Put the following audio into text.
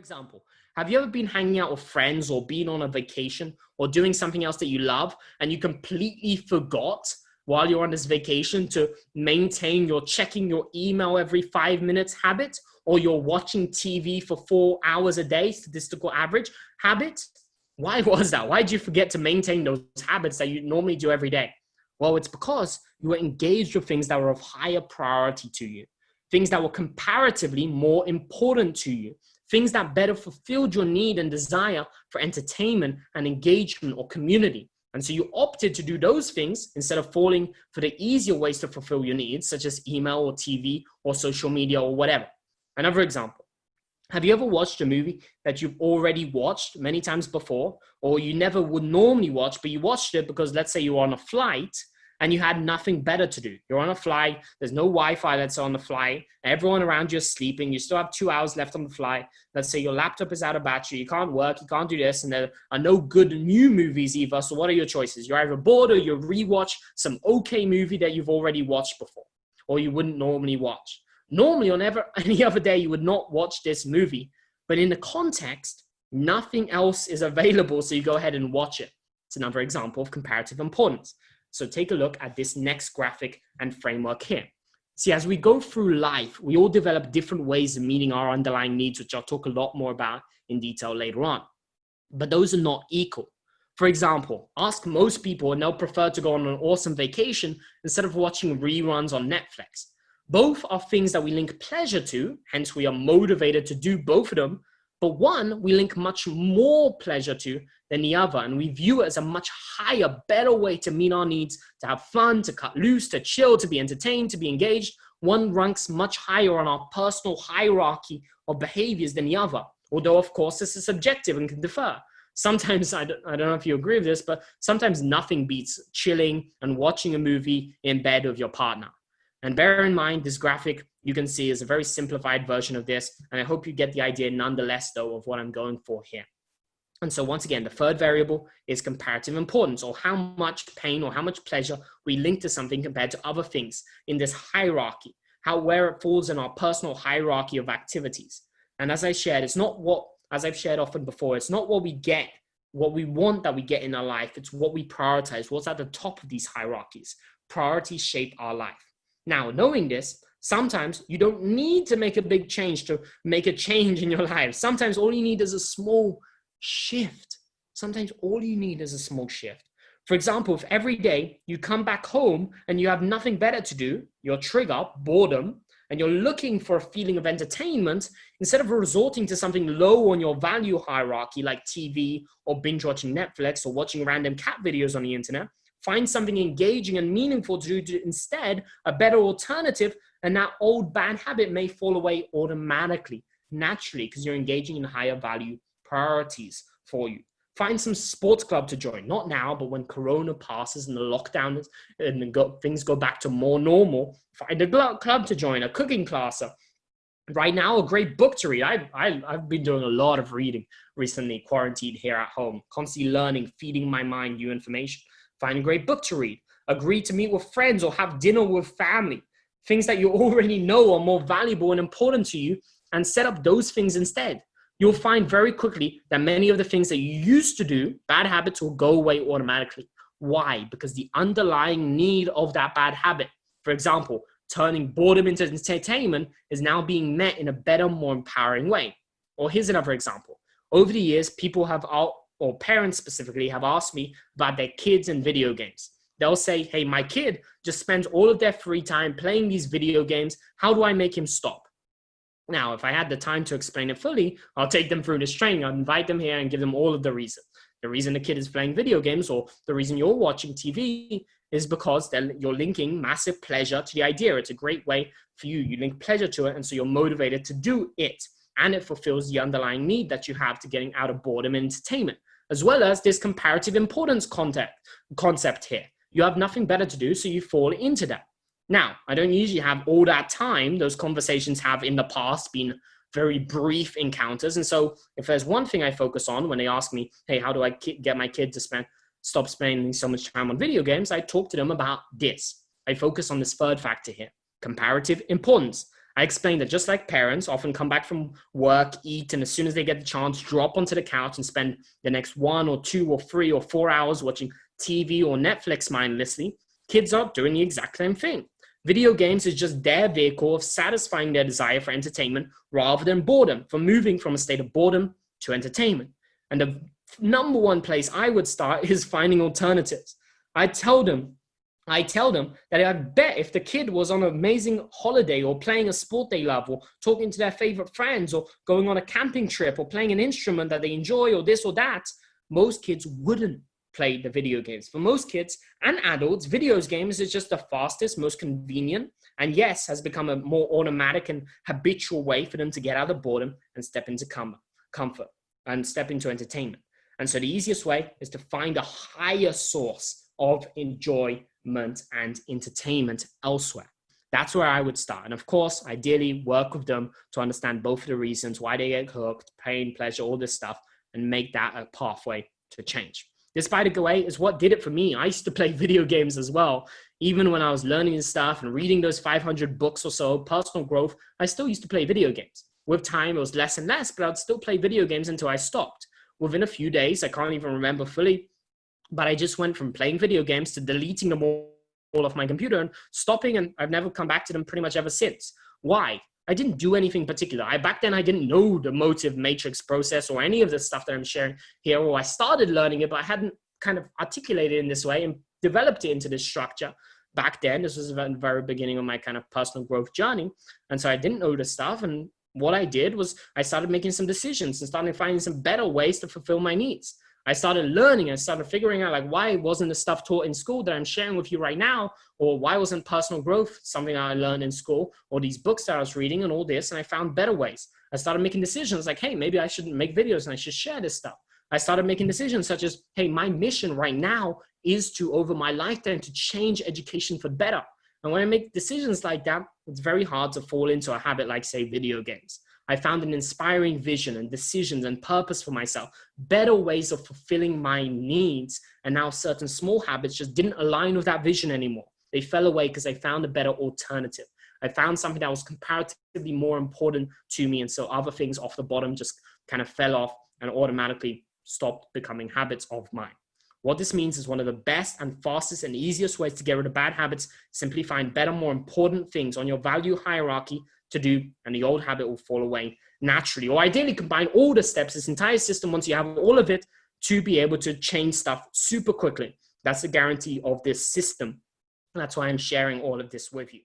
Example, have you ever been hanging out with friends or been on a vacation or doing something else that you love and you completely forgot while you're on this vacation to maintain your checking your email every 5 minutes habit, or you're watching TV for 4 hours a day, statistical average habit? Why was that? Why did you forget to maintain those habits that you normally do every day? Well, it's because you were engaged with things that were of higher priority to you, things that were comparatively more important to you, things that better fulfilled your need and desire for entertainment and engagement or community. And so you opted to do those things instead of falling for the easier ways to fulfill your needs, such as email or TV or social media or whatever. Another example, have you ever watched a movie that you've already watched many times before, or you never would normally watch, but you watched it because, let's say, you were on a flight and you had nothing better to do? You're on a flight, there's no Wi-Fi that's on the flight, everyone around you is sleeping, you still have 2 hours left on the flight. Let's say your laptop is out of battery, you can't work, you can't do this, and there are no good new movies either. So what are your choices? You're either bored or you rewatch some okay movie that you've already watched before, or you wouldn't normally watch. Normally, on any other day, you would not watch this movie, but in the context, nothing else is available, so you go ahead and watch it. It's another example of comparative importance. So take a look at this next graphic and framework here. See, as we go through life, we all develop different ways of meeting our underlying needs, which I'll talk a lot more about in detail later on. But those are not equal. For example, ask most people and they'll prefer to go on an awesome vacation instead of watching reruns on Netflix. Both are things that we link pleasure to, hence we are motivated to do both of them. But one we link much more pleasure to than the other, and we view it as a much higher, better way to meet our needs, to have fun, to cut loose, to chill, to be entertained, to be engaged. One ranks much higher on our personal hierarchy of behaviors than the other, although of course this is subjective and can differ. Sometimes, I don't know if you agree with this, but sometimes nothing beats chilling and watching a movie in bed with your partner. And bear in mind, this graphic you can see is a very simplified version of this, and I hope you get the idea nonetheless though of what I'm going for here. And so once again, the third variable is comparative importance, or how much pain or how much pleasure we link to something compared to other things in this hierarchy, where it falls in our personal hierarchy of activities. And as I shared, it's not what, as I've shared often before, it's not what we get, what we want that we get in our life. It's what we prioritize, what's at the top of these hierarchies. Priorities shape our life. Now, knowing this, sometimes you don't need to make a big change to make a change in your life. Sometimes all you need is a small shift. Sometimes all you need is a small shift. For example, if every day you come back home and you have nothing better to do, your trigger, boredom, and you're looking for a feeling of entertainment, instead of resorting to something low on your value hierarchy like TV or binge watching Netflix or watching random cat videos on the internet, find something engaging and meaningful to do to instead, a better alternative, and that old bad habit may fall away automatically, naturally, because you're engaging in higher value priorities for you. Find some sports club to join, not now, but when Corona passes and the lockdown is, and things go back to more normal, find a club to join, a cooking class. Right now, a great book to read. I've been doing a lot of reading recently, quarantined here at home, constantly learning, feeding my mind new information. Find a great book to read. Agree to meet with friends or have dinner with family. Things that you already know are more valuable and important to you, and set up those things instead. You'll find very quickly that many of the things that you used to do, bad habits, will go away automatically. Why? Because the underlying need of that bad habit, for example, turning boredom into entertainment, is now being met in a better, more empowering way. Or here's another example. Over the years, people have or parents specifically have asked me about their kids and video games. They'll say, hey, my kid just spends all of their free time playing these video games. How do I make him stop? Now, if I had the time to explain it fully, I'll take them through this training. I'll invite them here and give them all of the reason. The reason the kid is playing video games, or the reason you're watching TV, is because then you're linking massive pleasure to the idea. It's a great way for you. You link pleasure to it, and so you're motivated to do it. And it fulfills the underlying need that you have to getting out of boredom and entertainment, as well as this comparative importance concept here. You have nothing better to do, so you fall into that. Now, I don't usually have all that time. Those conversations have in the past been very brief encounters. And so if there's one thing I focus on when they ask me, hey, how do I get my kid to stop spending so much time on video games? I talk to them about this. I focus on this third factor here, comparative importance. I explained that just like parents often come back from work, eat, and as soon as they get the chance, drop onto the couch and spend the next 1 or 2 or 3 or 4 hours watching TV or Netflix mindlessly, kids are doing the exact same thing. Video games is just their vehicle of satisfying their desire for entertainment rather than boredom, for moving from a state of boredom to entertainment. And the number one place I would start is finding alternatives. I tell them that I bet if the kid was on an amazing holiday or playing a sport they love or talking to their favorite friends or going on a camping trip or playing an instrument that they enjoy or this or that, most kids wouldn't play the video games. For most kids and adults, video games is just the fastest, most convenient, and yes, has become a more automatic and habitual way for them to get out of boredom and step into comfort and step into entertainment. And so the easiest way is to find a higher source of enjoyment and entertainment elsewhere. That's where I would start. And of course, ideally work with them to understand both of the reasons why they get hooked, pain, pleasure, all this stuff, and make that a pathway to change. This, by the way, is what did it for me. I used to play video games as well. Even when I was learning this stuff and reading those 500 books or so, personal growth, I still used to play video games. With time, it was less and less, but I'd still play video games until I stopped. Within a few days, I can't even remember fully, but I just went from playing video games to deleting them all off my computer and stopping, and I've never come back to them pretty much ever since. Why? I didn't do anything particular. Back then, I didn't know the motive matrix process or any of the stuff that I'm sharing here, or I started learning it, but I hadn't kind of articulated it in this way and developed it into this structure. Back then, this was the very beginning of my kind of personal growth journey. And so I didn't know this stuff. And what I did was I started making some decisions and started finding some better ways to fulfill my needs. I started learning and started figuring out like why wasn't the stuff taught in school that I'm sharing with you right now, or why wasn't personal growth something I learned in school, or these books that I was reading and all this, and I found better ways. I started making decisions like, hey, maybe I should make videos and I should share this stuff. I started making decisions such as, hey, my mission right now is to, over my lifetime, to change education for better. And when I make decisions like that, it's very hard to fall into a habit like, say, video games. I found an inspiring vision and decisions and purpose for myself, better ways of fulfilling my needs. And now certain small habits just didn't align with that vision anymore. They fell away because I found a better alternative. I found something that was comparatively more important to me. And so other things off the bottom just kind of fell off and automatically stopped becoming habits of mine. What this means is one of the best and fastest and easiest ways to get rid of bad habits, simply find better, more important things on your value hierarchy to do, and the old habit will fall away naturally. Or ideally combine all the steps, this entire system, once you have all of it, to be able to change stuff super quickly. That's the guarantee of this system. And that's why I'm sharing all of this with you.